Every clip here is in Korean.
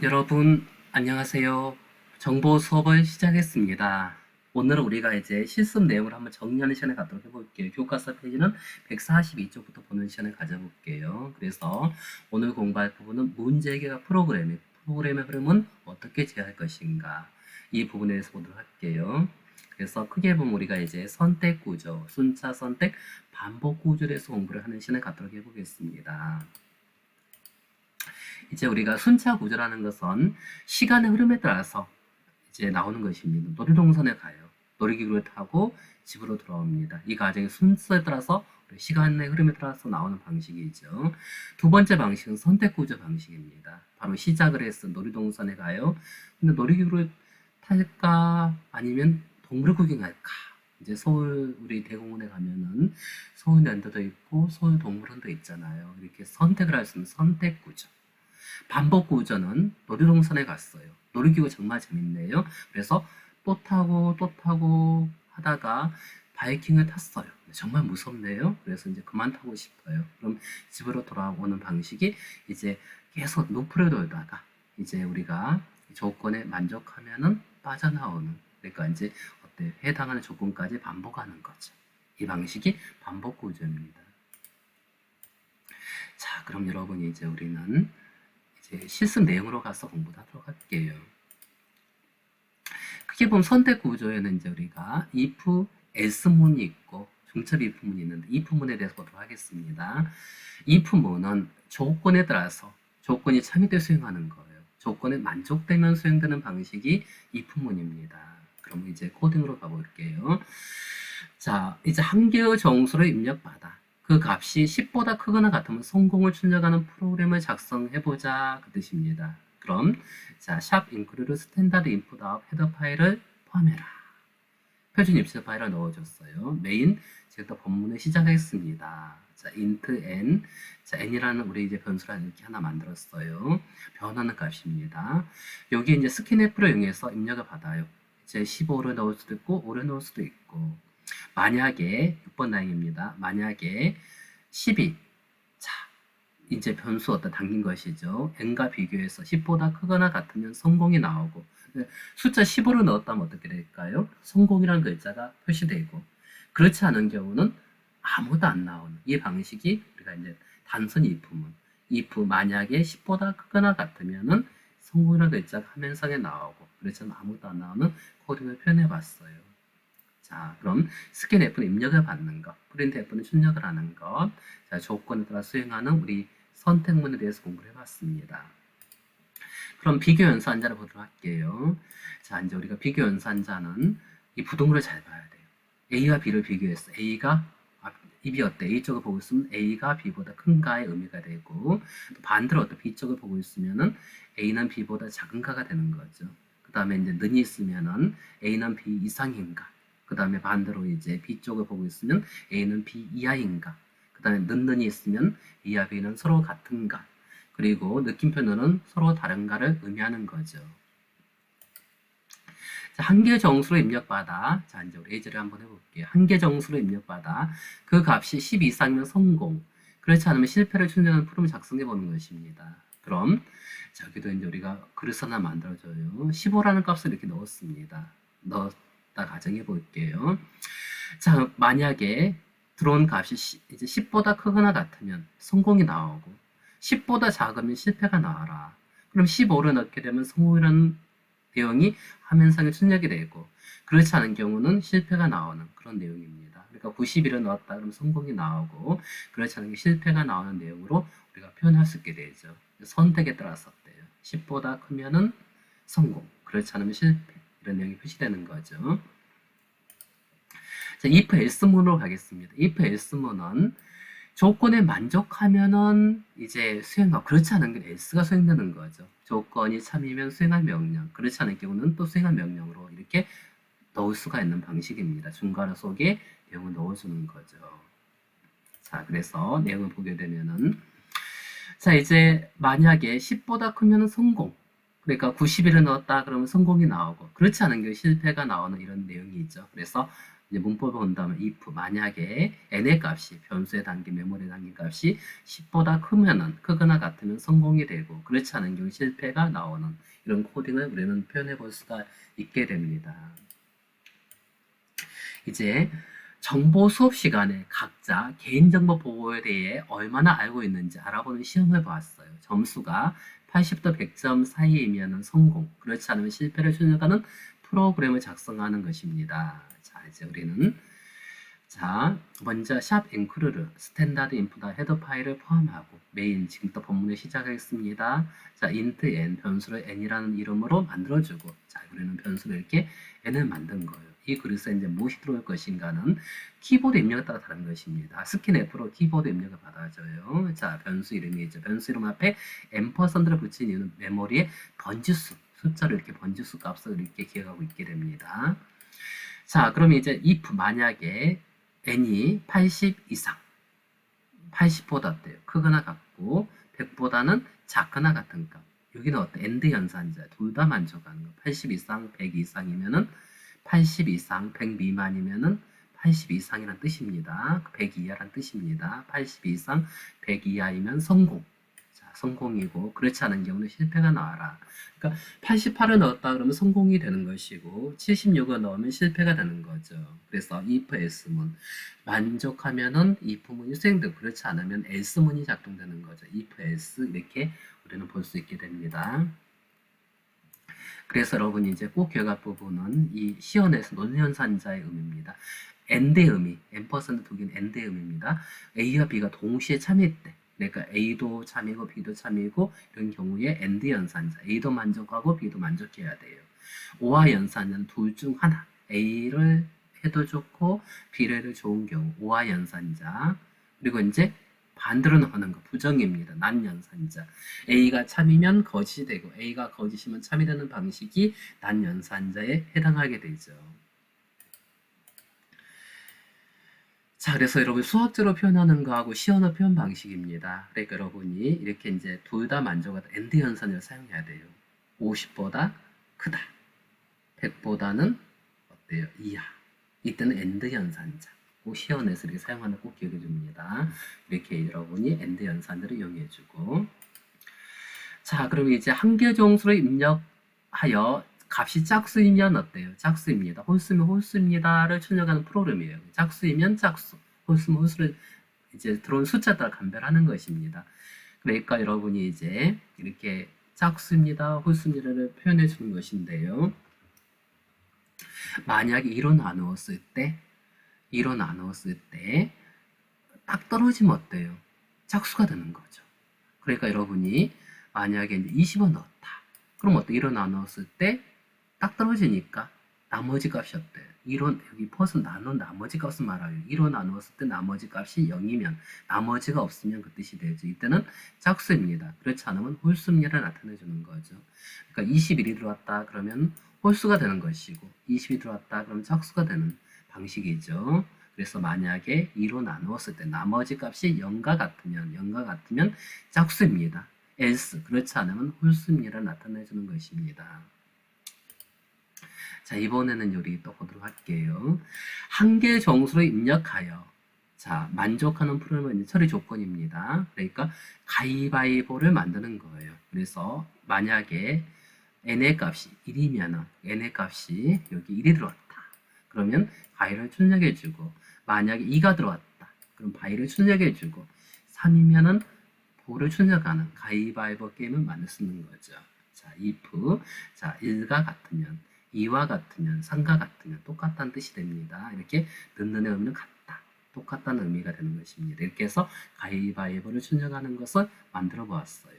여러분, 안녕하세요. 정보 수업을 시작했습니다. 오늘은 우리가 이제 실습 내용을 한번 정리하는 시간을 갖도록 해볼게요. 교과서 페이지는 142쪽부터 보는 시간을 가져볼게요. 그래서 오늘 공부할 부분은 문제 해결 프로그램의 흐름은 어떻게 제어할 것인가. 이 부분에 대해서 보도록 할게요. 그래서 크게 보면 우리가 이제 선택 구조, 순차 선택, 반복 구조에 대해서 공부를 하는 시간을 갖도록 해보겠습니다. 이제 우리가 순차 구조라는 것은 시간의 흐름에 따라서 이제 나오는 것입니다. 놀이동산에 가요. 놀이기구를 타고 집으로 돌아옵니다. 이 과정의 순서에 따라서 시간의 흐름에 따라서 나오는 방식이죠. 두 번째 방식은 선택 구조 방식입니다. 바로 시작을 해서 놀이동산에 가요. 근데 놀이기구를 탈까 아니면 동물 구경할까? 이제 서울 우리 대공원에 가면은 서울랜드도 있고 서울동물원도 있잖아요. 이렇게 선택을 할 수 있는 선택 구조. 반복 구조는 놀이동산에 갔어요. 놀이기구 정말 재밌네요. 그래서 또 타고 하다가 바이킹을 탔어요. 정말 무섭네요. 그래서 이제 그만 타고 싶어요. 그럼 집으로 돌아오는 방식이 이제 계속 루프를 돌다가 이제 우리가 조건에 만족하면은 빠져나오는, 그러니까 이제 어때 해당하는 조건까지 반복하는 거죠. 이 방식이 반복 구조입니다. 자, 그럼 여러분 이제 우리는 실습 내용으로 가서 공부하도록 할게요. 크게 보면 선택 구조에는 이제 우리가 if, else문이 있고 중첩 if문이 있는데 if문에 대해서 보도록 하겠습니다. if문은 조건에 따라서 조건이 참여돼 수행하는 거예요. 조건에 만족되면 수행되는 방식이 if문입니다. 그럼 이제 코딩으로 가볼게요. 자, 이제 한 개의 정수를 입력받아 그 값이 10보다 크거나 같으면 성공을 출력하는 프로그램을 작성해보자 그 뜻입니다. 그럼 자, 샵 include 스탠다드 인풋 아웃 헤더 파일을 포함해라. 표준 입력 파일을 넣어줬어요. 메인 제가 본문을 시작하겠습니다. 자, int n. 자, n이라는 우리 이제 변수를 이렇게 하나 만들었어요. 변하는 값입니다. 여기 이제 스캔F를 이용해서 입력을 받아요. 이제 15를 넣을 수도 있고 5를 넣을 수도 있고. 만약에 6번 라인입니다. 만약에 12. 자, 이제 변수 어떤 당긴 것이죠. n과 비교해서 10보다 크거나 같으면 성공이 나오고 숫자 15를 넣었다면 어떻게 될까요? 성공이라는 글자가 표시되고 그렇지 않은 경우는 아무도 안 나오는 이 방식이 우리가 이제 단순 if문. if 만약에 10보다 크거나 같으면은 성공이라는 글자가 화면상에 나오고 그렇지 않으면 아무도 안 나오는 코딩을 표현해 봤어요. 자, 그럼 스캔F는 입력을 받는 것, 프린트F는 출력을 하는 것, 자, 조건에 따라 수행하는 우리 선택문에 대해서 공부를 해봤습니다. 그럼 비교 연산자를 보도록 할게요. 자, 이제 우리가 비교 연산자는 이 부등호를 잘 봐야 돼요. A와 B를 비교했어. A가 입이 어때? A 쪽을 보고 있으면 A가 B보다 큰가의 의미가 되고 또 반대로 어때? B 쪽을 보고 있으면은 A는 B보다 작은가가 되는 거죠. 그 다음에 이제 는이 있으면은 A는 B 이상인가? 그 다음에 반대로 이제 B 쪽을 보고 있으면 A는 B 이하인가? 그 다음에 는이 있으면 A와 B는 서로 같은가? 그리고 느낌표는 서로 다른가를 의미하는 거죠. 자, 한 개 정수로 입력받아. 자, 이제 우리 예제를 한번 해볼게요. 한 개 정수로 입력받아. 그 값이 10 이상이면 성공. 그렇지 않으면 실패를 출력하는 프로그램을 작성해 보는 것입니다. 그럼, 자, 여기도 이제 우리가 그릇 하나 만들어줘요. 15라는 값을 이렇게 넣었습니다. 넣었다 가정해 볼게요. 자, 만약에 들어온 값이 이제 10보다 크거나 같으면 성공이 나오고, 10보다 작으면 실패가 나와라. 그럼 15를 넣게 되면 성공이라는 내용이 화면상에 출력이 되고 그렇지 않은 경우는 실패가 나오는 그런 내용입니다. 그러니까 91을 넣었다 그러면 성공이 나오고 그렇지 않은 게 실패가 나오는 내용으로 우리가 표현할 수 있게 되죠. 선택에 따라서 어때요? 10보다 크면은 성공, 그렇지 않으면 실패 이런 내용이 표시되는 거죠. 자, if else문으로 가겠습니다. if else문은 조건에 만족하면은 이제 수행하고 그렇지 않은 게 else가 수행되는 거죠. 조건이 참이면 수행할 명령, 그렇지 않은 경우는 또 수행할 명령으로 이렇게 넣을 수가 있는 방식입니다. 중괄호 속에 내용을 넣어주는 거죠. 자, 그래서 내용을 보게 되면은 자, 이제 만약에 10보다 크면 성공, 그러니까 91을 넣었다 그러면 성공이 나오고 그렇지 않은 경우 실패가 나오는 이런 내용이 있죠. 그래서 이제 문법을 본다면 if 만약에 n의 값이 변수에 담긴 메모리에 담긴 값이 10보다 크거나 같으면 성공이 되고 그렇지 않은 경우 실패가 나오는 이런 코딩을 우리는 표현해 볼 수가 있게 됩니다. 이제 정보 수업 시간에 각자 개인정보 보호에 대해 얼마나 알고 있는지 알아보는 시험을 보았어요. 점수가 80도 100점 사이이면 성공, 그렇지 않으면 실패를 출력하는 프로그램을 작성하는 것입니다. 자, 이제 우리는 먼저 샵 include 스탠다드 인풋과 헤더 파일을 포함하고 메인 지금부터 본문을 시작하겠습니다. 자, int n 변수를 n이라는 이름으로 만들어주고 자, 우리는 변수를 이렇게 n을 만든 거예요. 이 그릇에 이제 무엇이 들어올 것인가는 키보드 입력에 따라 다른 것입니다. 스킨 F로 키보드 입력을 받아줘요. 자, 변수 이름이죠. 변수 이름 앞에 앰퍼선드를 붙인 이유는 메모리의 번지수, 숫자를 이렇게 번지수 값을 이렇게 기억하고 있게 됩니다. 자, 그럼 이제 if 만약에 n이 80 이상, 80보다 어때요? 크거나 같고 100보다는 작거나 같은 값. 여기는 어때? AND 연산자 둘 다 만족하는 거. 80 이상, 100 이상이면은 80 이상, 100 미만이면은 80 이상이란 뜻입니다. 100 이하란 뜻입니다. 80 이상, 100 이하이면 성공. 자, 성공이고 그렇지 않은 경우는 실패가 나와라. 그러니까 88을 넣었다 그러면 성공이 되는 것이고 76을 넣으면 실패가 되는 거죠. 그래서 if else문 만족하면은 if문이 수행되고 그렇지 않으면 else문이 작동되는 거죠. if else 이렇게 우리는 볼 수 있게 됩니다. 그래서 여러분이 이제 꼭 기억할 부분은 이 시연에서 논리연산자의 의미입니다. AND의 의미, 앰퍼센트 독인 AND의 의미입니다. A와 B가 동시에 참여했대. 그러니까 A도 참이고 B도 참이고 이런 경우에 AND 연산자 A도 만족하고 B도 만족해야 돼요. O와 연산자는 둘 중 하나 A를 해도 좋고 B를 해도 좋은 경우 O와 연산자 그리고 이제 반대로 나오는 거 부정입니다. 난연산자 A가 참이면 거짓이 되고 A가 거짓이면 참이 되는 방식이 난연산자에 해당하게 되죠. 자, 그래서 여러분 수학적으로 표현하는 거하고 시언어 표현 방식입니다. 그러니까 여러분이 이렇게 이제 둘 다 만족하다 엔드 연산을 사용해야 돼요. 50보다 크다. 100보다는 어때요? 이하. 이때는 엔드 연산자. 시언에서 이렇게 사용하는 거 꼭 기억해 줍니다. 이렇게 여러분이 엔드 연산들을 이용해 주고. 자, 그럼 이제 한계 정수를 입력하여 값이 짝수이면 어때요? 짝수입니다. 홀수면 홀수입니다를 출력하는 프로그램이에요. 짝수이면 짝수, 홀수면 홀수를 이제 들어온 숫자에 따라 감별하는 것입니다. 그러니까 여러분이 이제 이렇게 짝수입니다, 홀수입니다를 표현해 주는 것인데요. 만약에 2로 나누었을 때 딱 떨어지면 어때요? 짝수가 되는 거죠. 그러니까 여러분이 만약에 이제 20을 넣었다. 그럼 어때? 1로 나누었을 때 딱 떨어지니까 나머지 값이 어때요? 1로 여기 퍼서 나눈 나머지 값을 말하요. 1로 나누었을 때 나머지 값이 0이면 나머지가 없으면 그 뜻이 되죠. 이때는 짝수입니다. 그렇지 않으면 홀수입니다를 나타내 주는 거죠. 그러니까 21이 들어왔다 그러면 홀수가 되는 것이고 20이 들어왔다 그러면 짝수가 되는 방식이죠. 그래서 만약에 2로 나누었을 때 나머지 값이 0과 같으면 짝수입니다. else 그렇지 않으면 홀수입니다를 나타내 주는 것입니다. 자, 이번에는 여기 또 보도록 할게요. 한계 정수를 입력하여 자, 만족하는 프로그램은 처리 조건입니다. 그러니까 가위바위보를 만드는 거예요. 그래서 만약에 n의 값이 1이면 n의 값이 여기 1이 들어왔다. 그러면 바위를 출력해주고 만약에 2가 들어왔다. 그럼 바위를 출력해주고 3이면은 보를 출력하는 가위바위보 게임을 만들 수 있는 거죠. 자, if 자 1과 같으면 2와 같으면 3과 같으면 똑같다는 뜻이 됩니다. 이렇게 넣는 의미는 같다. 똑같다는 의미가 되는 것입니다. 이렇게 해서 가위바위보를 출력하는 것을 만들어 보았어요.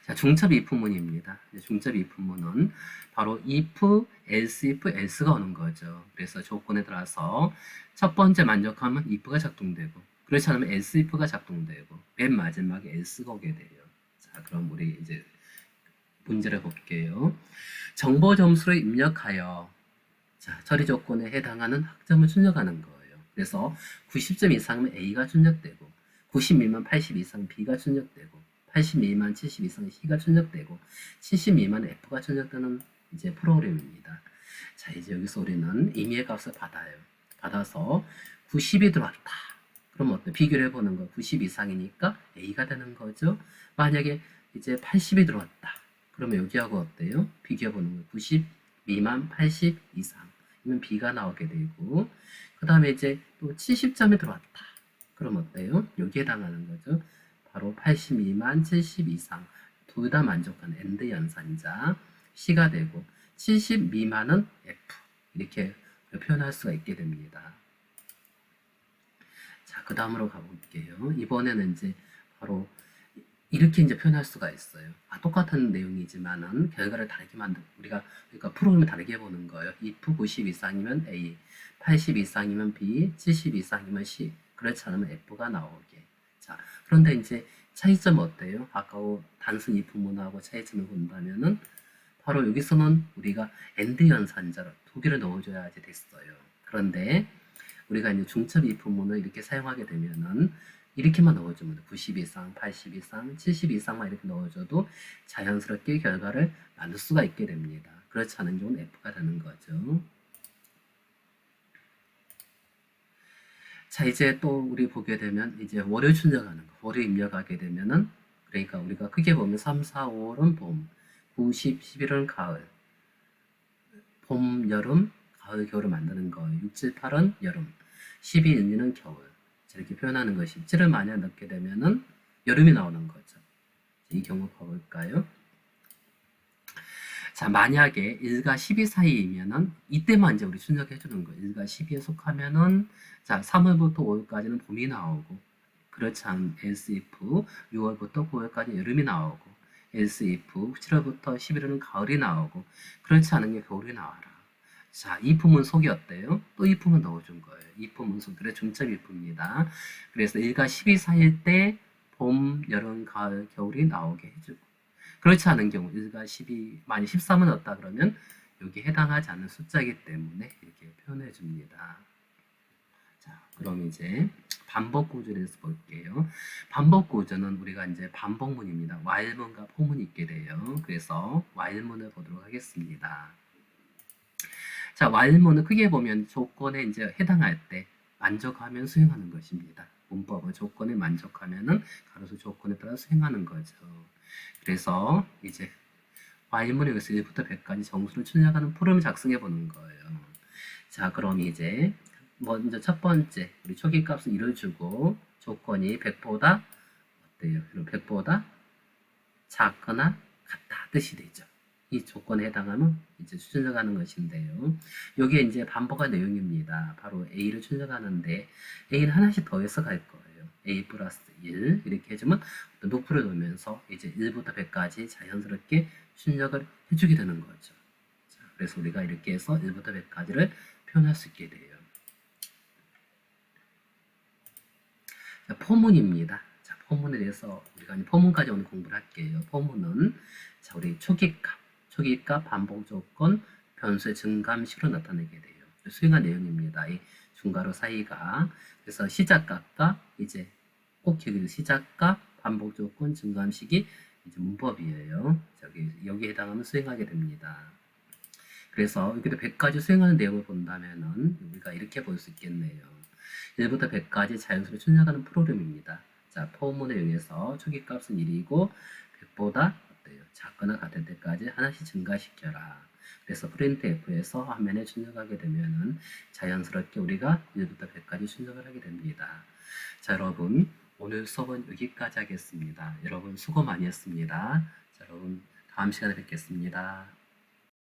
자, 중첩 if문입니다. 중첩 if문은 바로 if, else, if, else가 오는 거죠. 그래서 조건에 따라서 첫 번째 만족하면 if가 작동되고 그렇지 않으면 else, if가 작동되고 맨 마지막에 else가 오게 돼요. 자, 그럼 우리 이제 문제를 볼게요. 정보 점수를 입력하여 자, 처리 조건에 해당하는 학점을 출력하는 거예요. 그래서 90점 이상이면 A가 출력되고 90 미만 80 이상 B가 출력되고 80 미만 70 이상 C가 출력되고 70 미만 F가 출력되는 이제 프로그램입니다. 자, 이제 여기서 우리는 임의의 값을 받아요. 받아서 90이 들어왔다. 그럼 어때? 비교를 해보는 거. 90 이상이니까 A가 되는 거죠. 만약에 이제 80이 들어왔다. 그러면 여기하고 어때요? 비교해보는 거. 90 미만 80 이상. 이면 B가 나오게 되고, 그 다음에 이제 또 70점이 들어왔다. 그럼 어때요? 여기에 해당하는 거죠. 바로 80 미만 70 이상. 둘 다 만족하는 AND 연산자 C가 되고, 70 미만은 F. 이렇게 표현할 수가 있게 됩니다. 자, 그 다음으로 가볼게요. 이번에는 이제 바로 이렇게 이제 표현할 수가 있어요. 똑같은 내용이지만은 결과를 다르게 우리가 그러니까 프로그램을 다르게 해보는 거예요. if 90 이상이면 A, 80 이상이면 B, 70 이상이면 C. 그렇지 않으면 F가 나오게. 자, 그런데 이제 차이점 어때요? 아까 단순 if 문하고 차이점을 본다면은 바로 여기서는 우리가 AND 연산자로 두 개를 넣어줘야지 됐어요. 그런데 우리가 이제 중첩 if 문을 이렇게 사용하게 되면은 이렇게만 넣어주면 돼. 90 이상, 80 이상, 70 이상만 이렇게 넣어줘도 자연스럽게 결과를 만들 수가 있게 됩니다. 그렇지 않은 경우는 F가 되는 거죠. 자, 이제 또 우리 보게 되면 이제 월요 출력하는 거. 월요 입력하게 되면은 그러니까 우리가 크게 보면 3, 4, 5월은 봄, 9, 10, 11월은 가을, 봄, 여름, 가을, 겨울을 만드는 거예요. 6, 7, 8은 여름, 12, 1, 2는 겨울. 이렇게 표현하는 것이 7을 만약 넣게 되면은 여름이 나오는 거죠. 이 경우 봐볼까요? 자, 만약에 1과 12 사이이면은 이때만 이제 우리 출력해 주는 거예요. 1과 12에 속하면은 자, 3월부터 5월까지는 봄이 나오고 그렇지 않은 else if 6월부터 9월까지 여름이 나오고 else if 7월부터 11월은 가을이 나오고 그렇지 않은 게 겨울이 나와라. 자, if 문속이 어때요? 또 if 문 넣어준 거예요. if 문속들의 중첩 if입니다. 그래서 1과 12 사이일 때 봄, 여름, 가을, 겨울이 나오게 해주고 그렇지 않은 경우 1과 12, 만약 13을 넣었다 그러면 여기에 해당하지 않는 숫자이기 때문에 이렇게 표현해 줍니다. 자, 그럼 이제 반복 구조에 대해서 볼게요. 반복 구조는 우리가 이제 반복문입니다. while문과 for문이 있게 돼요. 그래서 while문을 보도록 하겠습니다. 자, while문은 크게 보면 조건에 이제 해당할 때 만족하면 수행하는 것입니다. 문법은 조건에 만족하면은 가로수 조건에 따라 수행하는 거죠. 그래서 이제 while문에 의해서 1부터 100까지 정수를 출력하는 프로그램을 작성해 보는 거예요. 자, 그럼 이제 먼저 첫 번째 우리 초기 값은 1을 주고 조건이 100보다 어때요? 100보다 작거나 같다 뜻이 되죠. 이 조건에 해당하면 이제 출력하는 것인데요. 여기에 이제 반복한 내용입니다. 바로 A를 출력하는데 A는 하나씩 더해서 갈 거예요. A 플러스 1 이렇게 해주면 루프를 놓으면서 이제 1부터 100까지 자연스럽게 출력을 해주게 되는 거죠. 자, 그래서 우리가 이렇게 해서 1부터 100까지를 표현할 수 있게 돼요. 자, 포문입니다. 자, 포문에 대해서 우리가 포문까지 오늘 공부를 할게요. 포문은 자, 우리 초기값, 반복 조건, 변수의 증감식으로 나타내게 돼요. 수행한 내용입니다. 이 중괄호 사이가. 그래서 시작값과 이제 꼭 기억해주세요. 시작값, 반복 조건, 증감식이 이제 문법이에요. 여기에 해당하면 수행하게 됩니다. 그래서 이렇게 100까지 수행하는 내용을 본다면은 우리가 이렇게 볼 수 있겠네요. 1부터 100까지 자연수로 출력하는 프로그램입니다. 자, 포문에 의해서 초기값은 1이고 100보다 어때요? 작거나 같을 때까지 하나씩 증가시켜라. 그래서 printf에서 화면에 출력하게 되면은 자연스럽게 우리가 1부터 100까지 출력을 하게 됩니다. 자, 여러분 오늘 수업은 여기까지 하겠습니다. 여러분 수고 많이 했습니다. 자, 여러분 다음 시간에 뵙겠습니다.